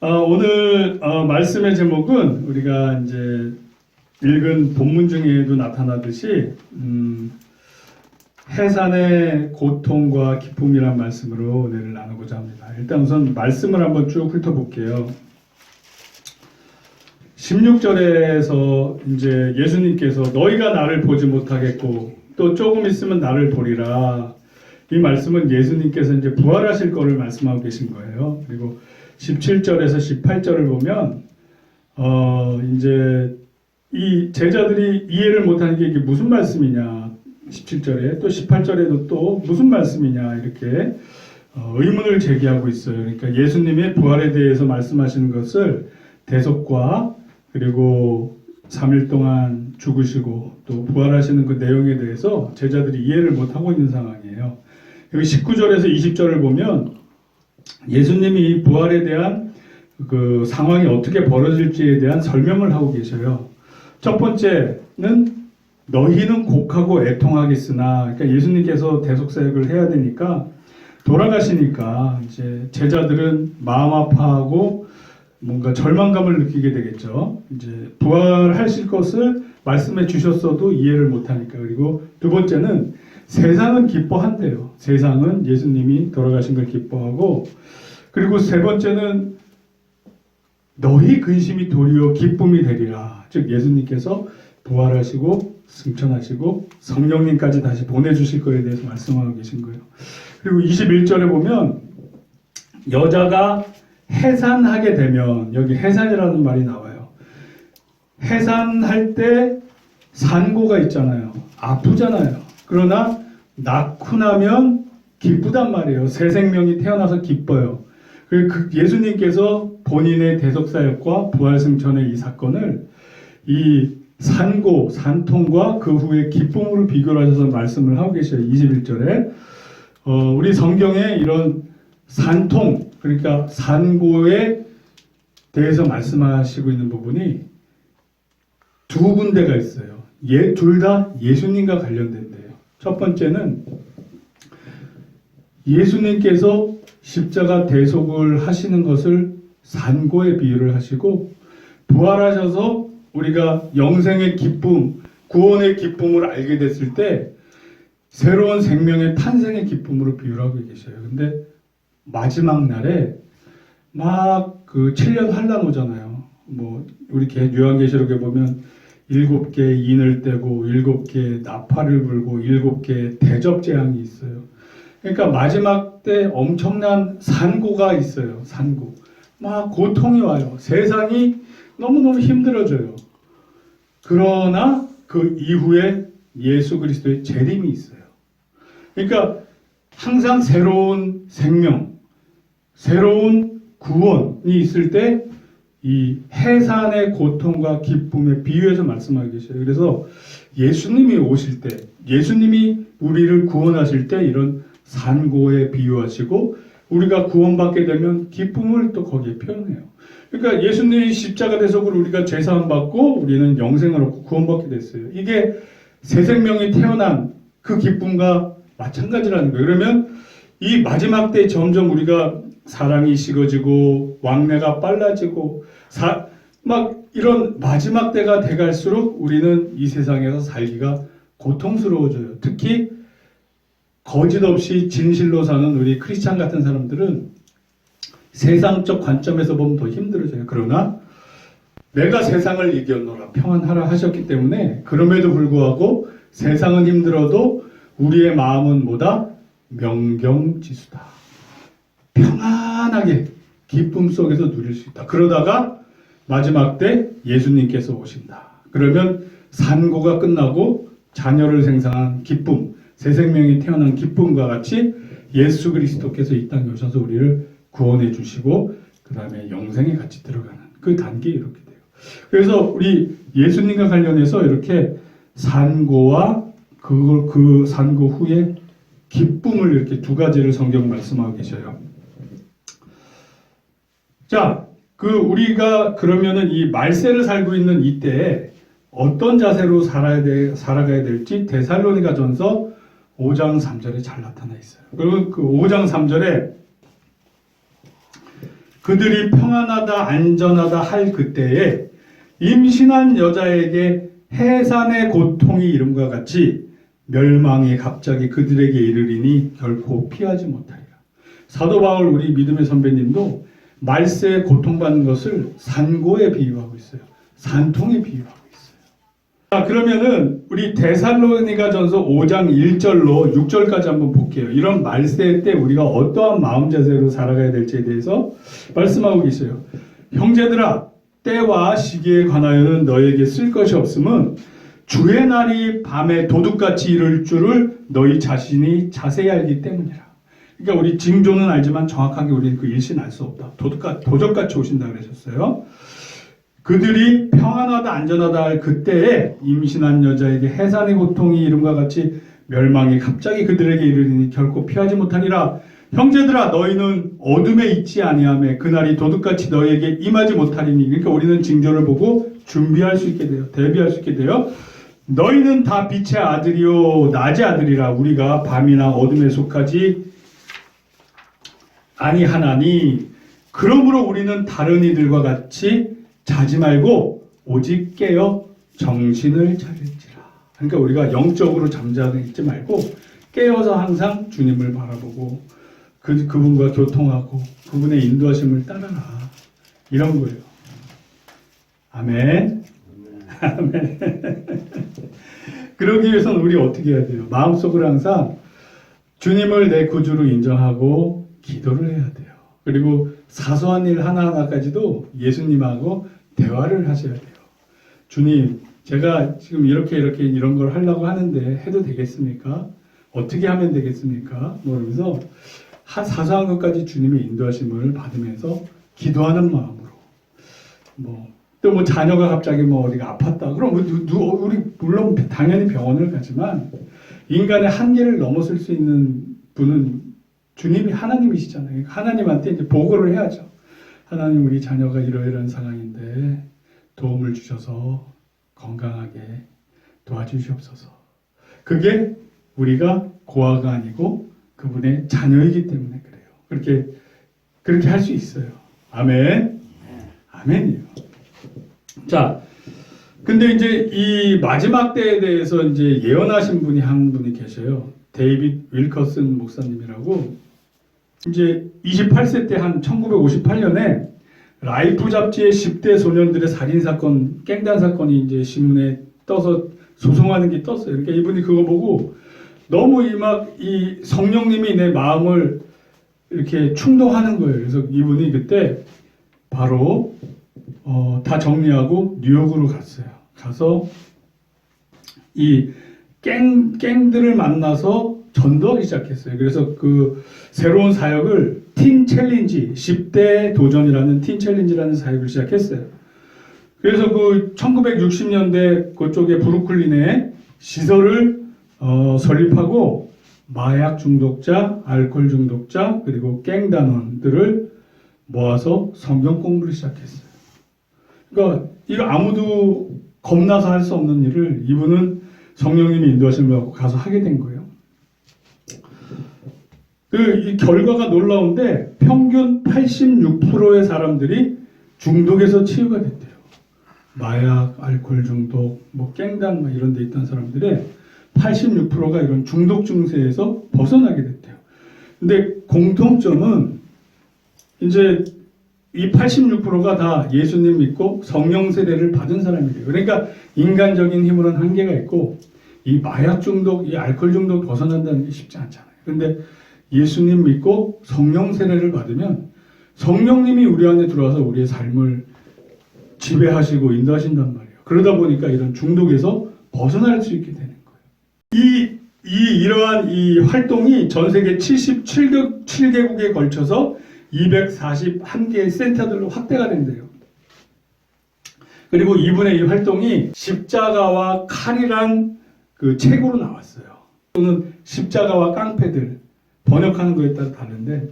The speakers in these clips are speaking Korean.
오늘 말씀의 제목은 우리가 이제 읽은 본문 중에도 나타나듯이 해산의 고통과 기쁨이란 말씀으로 오늘 나누고자 합니다. 일단 우선 말씀을 한번 쭉 훑어볼게요. 16절에서 이제 예수님께서 너희가 나를 보지 못하겠고 또 조금 있으면 나를 보리라. 이 말씀은 예수님께서 이제 부활하실 거를 말씀하고 계신 거예요. 그리고 17절에서 18절을 보면 이제 이 제자들이 이해를 못하는 게 이게 무슨 말씀이냐, 17절에 또 18절에도 또 무슨 말씀이냐 이렇게 의문을 제기하고 있어요. 그러니까 예수님의 부활에 대해서 말씀하시는 것을 대속과 그리고 3일 동안 죽으시고 또 부활하시는 그 내용에 대해서 제자들이 이해를 못하고 있는 상황이에요. 여기 19절에서 20절을 보면 예수님이 부활에 대한 그 상황이 어떻게 벌어질지에 대한 설명을 하고 계셔요. 첫 번째는 너희는 곡하고 애통하겠으나, 그러니까 예수님께서 대속사역을 해야 되니까 돌아가시니까 이제 제자들은 마음 아파하고 뭔가 절망감을 느끼게 되겠죠. 이제 부활하실 것을 말씀해 주셨어도 이해를 못하니까. 그리고 두 번째는 세상은 기뻐한대요. 세상은 예수님이 돌아가신 걸 기뻐하고, 그리고 세 번째는 너희 근심이 도리어 기쁨이 되리라. 즉 예수님께서 부활하시고 승천하시고 성령님까지 다시 보내주실 거에 대해서 말씀하고 계신 거예요. 그리고 21절에 보면 여자가 해산하게 되면, 여기 해산이라는 말이 나와요. 해산할 때 산고가 있잖아요. 아프잖아요. 그러나 낳고 나면 기쁘단 말이에요. 새 생명이 태어나서 기뻐요. 그 예수님께서 본인의 대속사역과 부활승천의 이 사건을 이 산고, 산통과 그 후에 기쁨으로 비교를 하셔서 말씀을 하고 계셔요. 21절에 우리 성경에 이런 산통, 그러니까 산고에 대해서 말씀하시고 있는 부분이 두 군데가 있어요. 둘 다 예수님과 관련된대요. 첫 번째는 예수님께서 십자가 대속을 하시는 것을 산고에 비유를 하시고, 부활하셔서 우리가 영생의 기쁨, 구원의 기쁨을 알게 됐을 때 새로운 생명의 탄생의 기쁨으로 비유를 하고 계셔요. 근데 마지막 날에 막 그 7년 환란 오잖아요. 뭐 우리 요한계시록에 보면 7개 인을 떼고 7개 나팔을 불고 7개 대접 재앙이 있어요. 그러니까 마지막 때 엄청난 산고가 있어요. 산고. 막 고통이 와요. 세상이 너무너무 힘들어져요. 그러나 그 이후에 예수 그리스도의 재림이 있어요. 그러니까 항상 새로운 생명, 새로운 구원이 있을 때 이 해산의 고통과 기쁨의 비유해서 말씀하고 계셔요. 그래서 예수님이 오실 때, 예수님이 우리를 구원하실 때 이런 산고에 비유하시고, 우리가 구원받게 되면 기쁨을 또 거기에 표현해요. 그러니까 예수님이 십자가 대속으로 우리가 죄사함 받고 우리는 영생을 얻고 구원받게 됐어요. 이게 새 생명이 태어난 그 기쁨과 마찬가지라는 거예요. 그러면 이 마지막 때 점점 우리가 사랑이 식어지고 왕래가 빨라지고 막 이런 마지막 때가 돼갈수록 우리는 이 세상에서 살기가 고통스러워져요. 특히 거짓 없이 진실로 사는 우리 크리스찬 같은 사람들은 세상적 관점에서 보면 더 힘들어져요. 그러나 내가 세상을 이겼노라 평안하라 하셨기 때문에, 그럼에도 불구하고 세상은 힘들어도 우리의 마음은 뭐다? 명경지수다. 평안하게 기쁨 속에서 누릴 수 있다. 그러다가 마지막 때 예수님께서 오신다. 그러면 산고가 끝나고 자녀를 생산한 기쁨, 새 생명이 태어난 기쁨과 같이 예수 그리스도께서 이 땅에 오셔서 우리를 구원해 주시고 그 다음에 영생에 같이 들어가는 그 단계에 이렇게 돼요. 그래서 우리 예수님과 관련해서 이렇게 산고와 그 산고 후에 기쁨을 이렇게 두 가지를 성경 말씀하고 계셔요. 자, 우리가 그러면은 이 말세를 살고 있는 이때에 어떤 자세로 살아가야 될지 데살로니가전서 5장 3절에 잘 나타나 있어요. 그리고 그 5장 3절에 그들이 평안하다 안전하다 할 그때에 임신한 여자에게 해산의 고통이 이름과 같이 멸망이 갑자기 그들에게 이르리니 결코 피하지 못하리라. 사도 바울 우리 믿음의 선배님도 말세에 고통받는 것을 산고에 비유하고 있어요. 산통에 비유하고 있어요. 자, 그러면은 우리 데살로니가전서 5장 1절로 6절까지 한번 볼게요. 이런 말세 때 우리가 어떠한 마음 자세로 살아가야 될지에 대해서 말씀하고 계세요. 형제들아, 때와 시기에 관하여는 너에게 쓸 것이 없음은 주의 날이 밤에 도둑같이 이를 줄을 너희 자신이 자세히 알기 때문이라. 그러니까 우리 징조는 알지만 정확하게 우리는 그 일신 알 수 없다. 도적같이 오신다 그러셨어요. 그들이 평안하다 안전하다 할 그때에 임신한 여자에게 해산의 고통이 이름과 같이 멸망이 갑자기 그들에게 이르리니 결코 피하지 못하니라. 형제들아, 너희는 어둠에 있지 아니하며 그날이 도둑같이 너희에게 임하지 못하리니. 그러니까 우리는 징조를 보고 준비할 수 있게 돼요. 대비할 수 있게 돼요. 너희는 다 빛의 아들이요 낮의 아들이라. 우리가 밤이나 어둠에 속하지 아니하나니. 그러므로 우리는 다른 이들과 같이 자지 말고 오직 깨어 정신을 차릴지라. 그러니까 우리가 영적으로 잠자고 있지 말고 깨어서 항상 주님을 바라보고 그분과 교통하고 그분의 인도하심을 따라라. 이런 거예요. 아멘. 아멘. 그러기 위해서는 우리 어떻게 해야 돼요? 마음속으로 항상 주님을 내 구주로 인정하고 기도를 해야 돼요. 그리고 사소한 일 하나하나까지도 예수님하고 대화를 하셔야 돼요. 주님, 제가 지금 이렇게 이런 걸 하려고 하는데 해도 되겠습니까? 어떻게 하면 되겠습니까? 뭐 이러면서 사소한 것까지 주님의 인도하심을 받으면서 기도하는 마음으로. 또 뭐 자녀가 갑자기 뭐 어디가 아팠다. 그럼 우리 물론 당연히 병원을 가지만 인간의 한계를 넘어설 수 있는 분은 주님이 하나님이시잖아요. 하나님한테 이제 보고를 해야죠. 하나님, 우리 자녀가 이러이러한 상황인데 도움을 주셔서 건강하게 도와주시옵소서. 그게 우리가 고아가 아니고 그분의 자녀이기 때문에 그래요. 그렇게 할 수 있어요. 아멘. 아멘이요. 자, 근데 이제 이 마지막 때에 대해서 이제 예언하신 분이 한 분이 계셔요. 데이빗 윌커슨 목사님이라고. 이제 28세 때 한 1958년에 라이프 잡지의 10대 소년들의 살인 사건, 깽단 사건이 이제 신문에 떠서 소송하는 게 떴어요. 그러니까 이분이 그거 보고 너무 이 성령님이 내 마음을 이렇게 충동하는 거예요. 그래서 이분이 그때 바로 다 정리하고 뉴욕으로 갔어요. 가서 이 갱들을 만나서 전도하기 시작했어요. 그래서 그 새로운 사역을 틴 챌린지, 10대 도전이라는 틴 챌린지라는 사역을 시작했어요. 그래서 그 1960년대 그쪽에 브루클린에 시설을 설립하고 마약 중독자, 알코올 중독자, 그리고 갱단원들을 모아서 성경 공부를 시작했어요. 그러니까 이거 아무도 겁나서 할 수 없는 일을 이분은 성령님이 인도하심을 받고 가서 하게 된 거예요. 이 결과가 놀라운데 평균 86%의 사람들이 중독에서 치유가 됐대요. 마약, 알코올 중독, 뭐 깽단 뭐 이런 데 있던 사람들의 86%가 이런 중독 증세에서 벗어나게 됐대요. 근데 공통점은 이제 이 86%가 다 예수님 믿고 성령 세례를 받은 사람이래요. 그러니까 인간적인 힘으로는 한계가 있고 이 마약 중독, 이 알코올 중독 벗어난다는 게 쉽지 않잖아요. 근데 예수님 믿고 성령 세례를 받으면 성령님이 우리 안에 들어와서 우리의 삶을 지배하시고 인도하신단 말이에요. 그러다 보니까 이런 중독에서 벗어날 수 있게 되는 거예요. 이러한 이 활동이 전 세계 77개국에 걸쳐서 241개의 센터들로 확대가 된대요. 그리고 이분의 이 활동이 십자가와 칼이란 그 책으로 나왔어요. 또는 십자가와 깡패들 번역하는 거에 따라 다른데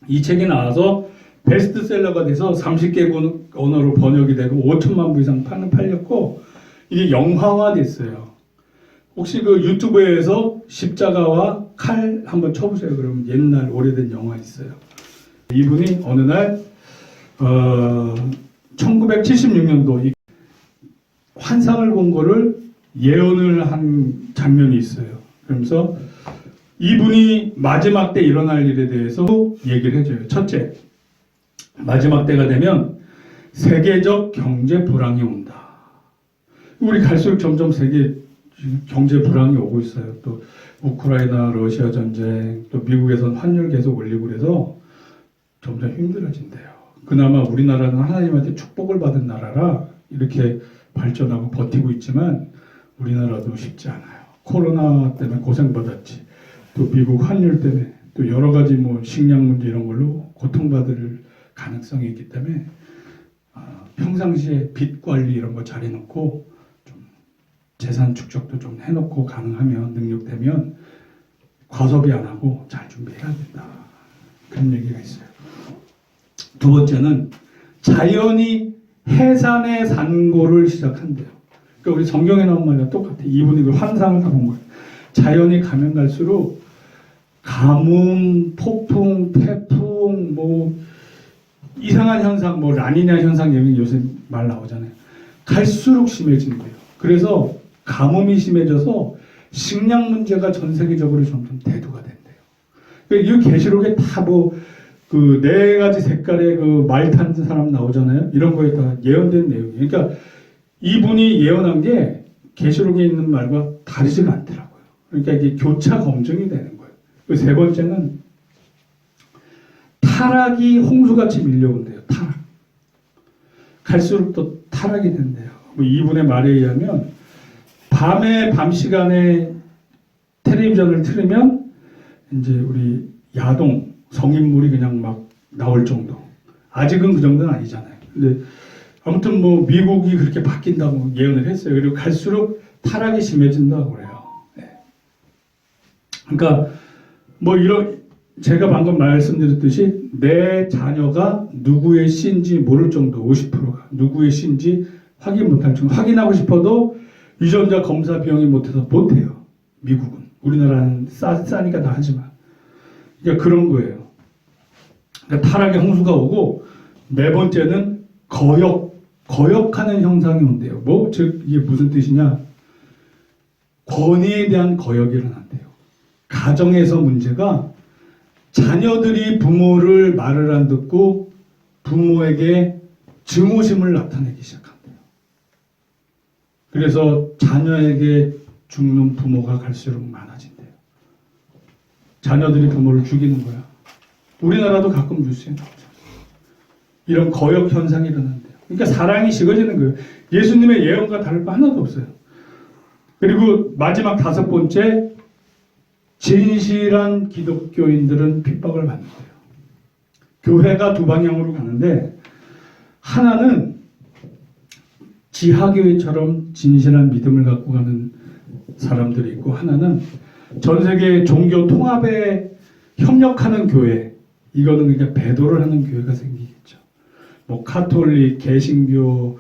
이 책이 나와서 베스트셀러가 돼서 30개국 언어로 번역이 되고 5천만 부 이상 팔렸고 이게 영화화 됐어요. 혹시 그 유튜브에서 십자가와 칼 한번 쳐보세요. 그러면 옛날 오래된 영화 있어요. 이분이 어느 날 1976년도 환상을 본 거를 예언을 한 장면이 있어요. 그러면서 이분이 마지막 때 일어날 일에 대해서 얘기를 해줘요. 첫째, 마지막 때가 되면 세계적 경제 불황이 온다. 우리 갈수록 점점 세계 경제 불황이 오고 있어요. 또 우크라이나 러시아 전쟁, 또 미국에선 환율 계속 올리고 그래서 점점 힘들어진대요. 그나마 우리나라는 하나님한테 축복을 받은 나라라 이렇게 발전하고 버티고 있지만 우리나라도 쉽지 않아요. 코로나 때문에 고생받았지. 또 미국 환율 때문에 또 여러 가지 뭐 식량 문제 이런 걸로 고통받을 가능성이 있기 때문에 평상시에 빚 관리 이런 거 잘 해놓고 좀 재산 축적도 좀 해놓고 가능하면 능력되면 과소비 안 하고 잘 준비해야 된다. 그런 얘기가 있어요. 두 번째는 자연이 해산의 산고를 시작한대요. 그러니까 우리 성경에 나온 말과 똑같아. 이분이 그 환상을 다 본 거예요. 자연이 가면 갈수록 가뭄, 폭풍, 태풍, 뭐 이상한 현상, 뭐 라니냐 현상 얘기 요새 말 나오잖아요. 갈수록 심해진대요. 그래서 가뭄이 심해져서 식량 문제가 전 세계적으로 점점 대두가 된대요. 그러니까 이 계시록에 다 뭐 그 네 가지 색깔의 그 말 탄 사람 나오잖아요. 이런 거에 다 예언된 내용이에요. 그러니까 이분이 예언한 게 계시록에 있는 말과 다르지가 않더라고요. 그러니까 이게 교차 검증이 되는 거예요. 세 번째는 타락이 홍수같이 밀려온대요. 타락. 갈수록 또 타락이 된대요. 뭐 이분의 말에 의하면 밤 시간에 텔레비전을 틀으면 이제 우리 야동 성인물이 그냥 막 나올 정도. 아직은 그 정도는 아니잖아요. 근데 아무튼 뭐 미국이 그렇게 바뀐다고 예언을 했어요. 그리고 갈수록 타락이 심해진다고 그래요. 네. 그러니까 뭐 이런 제가 방금 말씀드렸듯이 내 자녀가 누구의 씨인지 모를 정도 50%가 누구의 씨인지 확인 못할 정도. 확인하고 싶어도 유전자 검사 비용이 못해서 못해요. 미국은. 우리나라는 싸니까 다 하지만. 그러니까 그런 거예요. 그러니까 타락의 홍수가 오고 네 번째는 거역하는 현상이 온대요. 뭐, 즉 이게 무슨 뜻이냐? 권위에 대한 거역이 일어난대요. 가정에서 문제가 자녀들이 부모를 말을 안 듣고 부모에게 증오심을 나타내기 시작한대요. 그래서 자녀에게 죽는 부모가 갈수록 많아진대요. 자녀들이 부모를 죽이는 거야. 우리나라도 가끔 뉴스에 나오죠. 이런 거역 현상이 일어난대요. 그러니까 사랑이 식어지는 거예요. 예수님의 예언과 다를 바 하나도 없어요. 그리고 마지막 다섯 번째, 진실한 기독교인들은 핍박을 받는 거예요. 교회가 두 방향으로 가는데 하나는 지하교회처럼 진실한 믿음을 갖고 가는 사람들이 있고 하나는 전 세계 종교 통합에 협력하는 교회, 이거는 그러니까 배도를 하는 교회가 생기겠죠. 뭐 카톨릭, 개신교,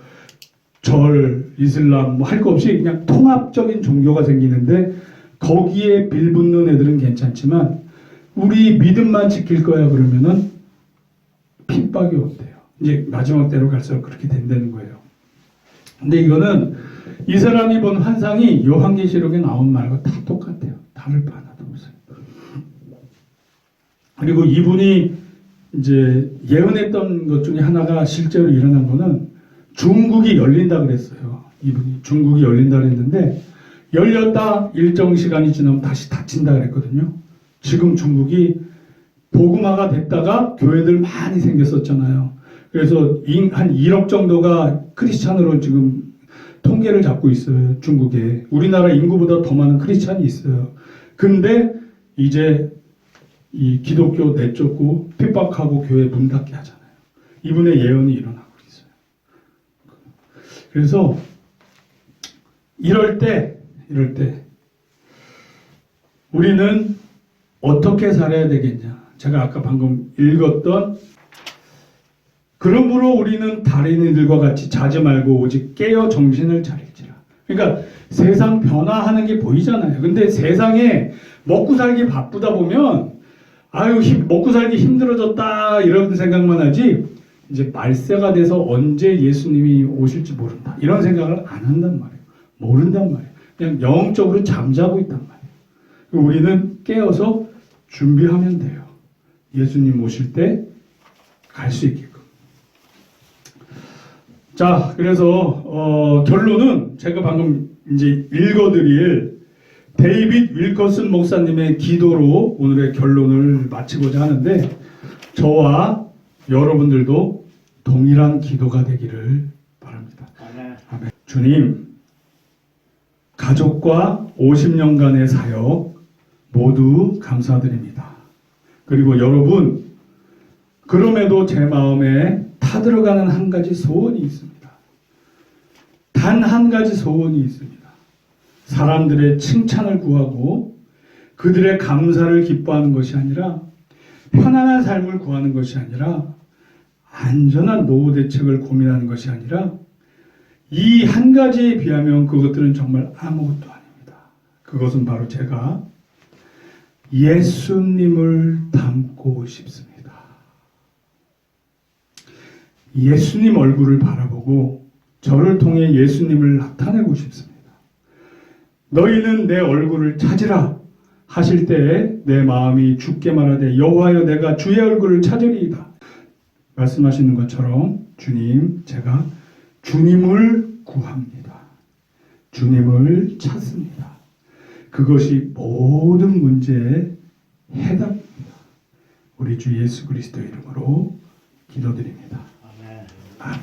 절, 이슬람 뭐 할 거 없이 그냥 통합적인 종교가 생기는데 거기에 빌붙는 애들은 괜찮지만 우리 믿음만 지킬 거야 그러면은 핍박이 온대요. 이제 마지막 때로 갈수록 그렇게 된다는 거예요. 근데 이거는 이 사람이 본 환상이 요한계시록에 나온 말과 다 똑같아요. 다를 바 하나도 없어요. 그리고 이분이 이제 예언했던 것 중에 하나가 실제로 일어난 거는 중국이 열린다 그랬어요. 이분이 중국이 열린다 그랬는데 열렸다 일정 시간이 지나면 다시 닫힌다 그랬거든요. 지금 중국이 복음화가 됐다가 교회들 많이 생겼었잖아요. 그래서 한 1억 정도가 크리스찬으로 지금 통계를 잡고 있어요. 중국에. 우리나라 인구보다 더 많은 크리스찬이 있어요. 근데 이제 이 기독교 내쫓고 핍박하고 교회 문 닫게 하잖아요. 이분의 예언이 일어나고 있어요. 그래서 이럴 때 우리는 어떻게 살아야 되겠냐. 제가 아까 방금 읽었던 그러므로 우리는 다른 이들과 같이 자지 말고 오직 깨어 정신을 차릴지라. 그러니까 세상 변화하는 게 보이잖아요. 근데 세상에 먹고 살기 바쁘다 보면 아유 먹고 살기 힘들어졌다 이런 생각만 하지 이제 말세가 돼서 언제 예수님이 오실지 모른다. 이런 생각을 안 한단 말이에요. 모른단 말이에요. 그냥 영적으로 잠자고 있단 말이에요. 우리는 깨어서 준비하면 돼요. 예수님 오실 때 갈 수 있게끔. 자, 그래서 결론은 제가 방금 이제 읽어드릴 데이빗 윌커슨 목사님의 기도로 오늘의 결론을 마치고자 하는데, 저와 여러분들도 동일한 기도가 되기를 바랍니다. 아멘. 주님, 가족과 50년간의 사역 모두 감사드립니다. 그리고 여러분, 그럼에도 제 마음에 타들어가는 한 가지 소원이 있습니다. 단 한 가지 소원이 있습니다. 사람들의 칭찬을 구하고 그들의 감사를 기뻐하는 것이 아니라, 편안한 삶을 구하는 것이 아니라, 안전한 노후 대책을 고민하는 것이 아니라, 이 한 가지에 비하면 그것들은 정말 아무것도 아닙니다. 그것은 바로 제가 예수님을 닮고 싶습니다. 예수님 얼굴을 바라보고 저를 통해 예수님을 나타내고 싶습니다. 너희는 내 얼굴을 찾으라 하실 때에 내 마음이 주께 말하되 여호와여 내가 주의 얼굴을 찾으리이다 말씀하시는 것처럼, 주님, 제가 주님을 구합니다. 주님을 찾습니다. 그것이 모든 문제의 해답입니다. 우리 주 예수 그리스도의 이름으로 기도드립니다. 아멘.